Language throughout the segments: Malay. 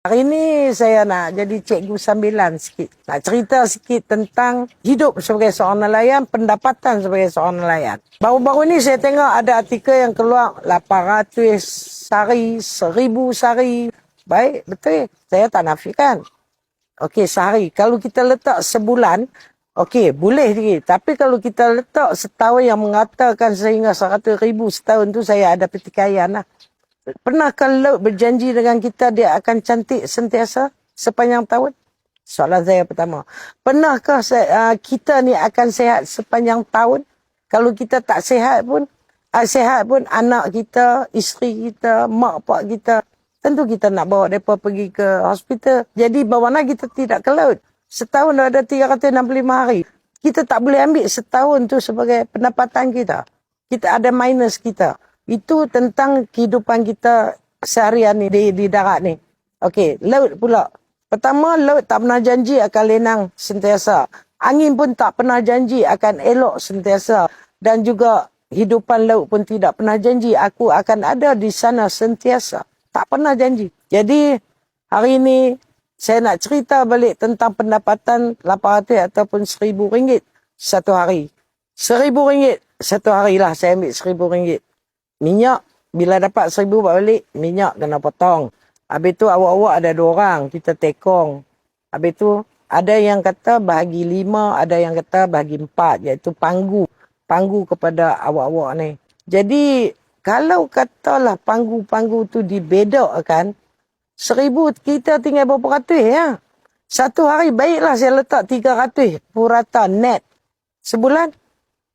Hari ini saya nak jadi cikgu sambilan sikit. Nak cerita sikit tentang hidup sebagai seorang nelayan, pendapatan sebagai seorang nelayan. Baru-baru ni saya tengok ada artikel yang keluar 800 sehari, 1000 sehari. Baik, betul. Saya tak nafikan. Okey, sehari. Kalau kita letak sebulan, okey, boleh sikit. Tapi kalau kita letak setahun yang mengatakan sehingga 100,000 setahun tu, saya ada pertikaian lah. Pernahkah laut berjanji dengan kita dia akan cantik sentiasa sepanjang tahun? Soalan saya pertama. Pernahkah kita ni akan sehat sepanjang tahun? Kalau kita tak sehat pun anak kita, isteri kita, mak pak kita, tentu kita nak bawa mereka pergi ke hospital. Jadi bagaimana kita tidak ke laut? Setahun ada 365 hari. Kita tak boleh ambil setahun tu sebagai pendapatan kita. Kita ada minus kita. Itu tentang kehidupan kita seharian ni di darat ni. Okey, laut pula. Pertama, laut tak pernah janji akan lenang sentiasa. Angin pun tak pernah janji akan elok sentiasa. Dan juga hidupan laut pun tidak pernah janji aku akan ada di sana sentiasa. Tak pernah janji. Jadi, hari ini saya nak cerita balik tentang pendapatan 800 ataupun RM1,000 satu hari. RM1,000 satu hari lah saya ambil RM1,000. Minyak, bila dapat 1,000 buat balik, minyak kena potong. Habis tu awak-awak ada 2 orang, kita tekong. Habis tu ada yang kata bahagi 5, ada yang kata bahagi 4, iaitu panggu. Panggu kepada awak-awak ni. Jadi, kalau katalah panggu-panggu tu dibedokkan, 1,000 kita tinggal berapa ratus ya. Satu hari baiklah saya letak 300 purata net. Sebulan,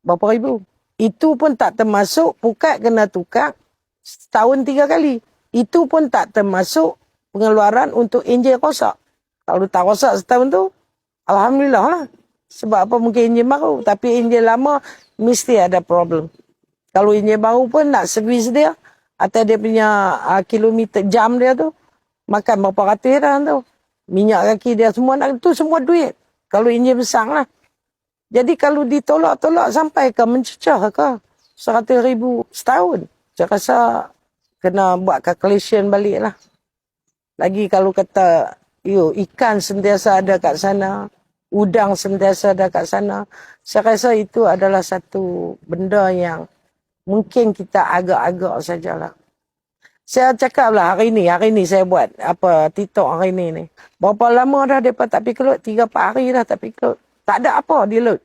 berapa ribu? Itu pun tak termasuk pukat kena tukar setahun 3 kali. Itu pun tak termasuk pengeluaran untuk enjin rosak. Kalau tak rosak setahun tu, alhamdulillah lah. Sebab apa mungkin enjin baru. Tapi enjin lama mesti ada problem. Kalau enjin baru pun nak servis dia, atau dia punya kilometer jam dia tu, makan berapa ratus dah tu. Minyak kaki dia semua nak tu semua duit. Kalau enjin besar lah. Jadi kalau ditolak-tolak sampai ke mencecah ke 100,000 setahun. Saya rasa kena buat calculation balik lah. Lagi kalau kata ikan sentiasa ada kat sana, udang sentiasa ada kat sana. Saya rasa itu adalah satu benda yang mungkin kita agak-agak sajalah. Saya cakap lah hari ni saya buat TikTok hari ni. Berapa lama dah mereka tak pergi ke laut? 3-4 hari dah tak pergi ke laut. Tak ada apa di laut.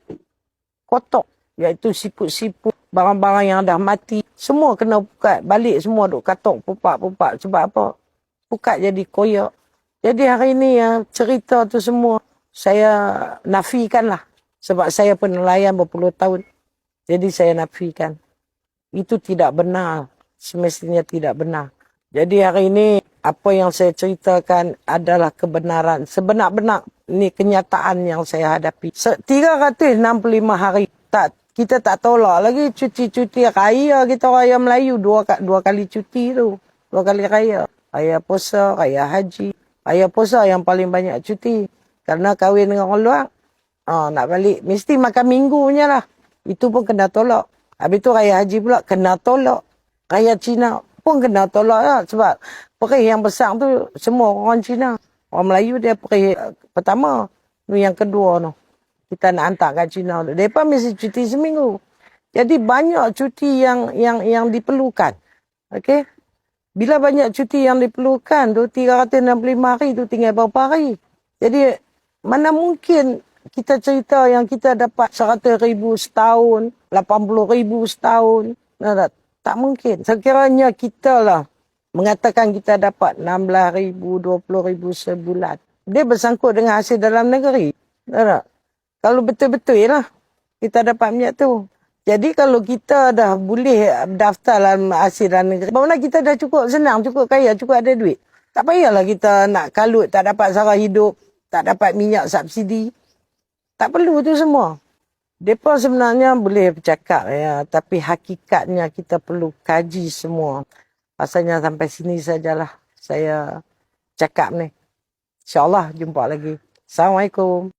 Kotok. Iaitu siput-siput, barang-barang yang dah mati. Semua kena pukat. Balik semua duk katok, pupak-pupak. Sebab apa? Pukat jadi koyak. Jadi hari ni cerita tu semua saya nafikan lah. Sebab saya pun nelayan berpuluh tahun. Jadi saya nafikan. Itu tidak benar. Semestinya tidak benar. Jadi hari ini apa yang saya ceritakan adalah kebenaran. Sebenar-benar ni kenyataan yang saya hadapi. 365 hari. Kita tak tolak lagi cuti-cuti raya kita raya Melayu. Dua kali cuti tu. 2 kali raya. Raya puasa, raya haji. Raya puasa yang paling banyak cuti. Kerana kahwin dengan orang luar. Nak balik. Mesti makan minggu punya lah. Itu pun kena tolak. Habis tu raya haji pula kena tolak. Raya Cina pun kena tolak lah. Sebab perih yang besar tu semua orang Cina. Orang Melayu dia perih pertama. Yang kedua tu. Kita nak hantar kat Cina tu. Mereka mesti cuti seminggu. Jadi banyak cuti yang diperlukan. Okey. Bila banyak cuti yang diperlukan tu 365 hari tu tinggal berapa hari. Jadi mana mungkin kita cerita yang kita dapat 100,000 setahun, 80,000 setahun. Tak mungkin. Sekiranya kita lah mengatakan kita dapat 16,000, 20,000 sebulan. Dia bersangkut dengan hasil dalam negeri. Tak? Kalau betul-betul lah kita dapat minyak tu. Jadi kalau kita dah boleh daftar dalam hasil dalam negeri, bagaimana kita dah cukup senang, cukup kaya, cukup ada duit. Tak payahlah kita nak kalut, tak dapat sara hidup, tak dapat minyak subsidi. Tak perlu tu semua. Mereka sebenarnya boleh bercakap ya, tapi hakikatnya kita perlu kaji semua. Pasalnya sampai sini sajalah saya cakap ni. InsyaAllah jumpa lagi. Assalamualaikum.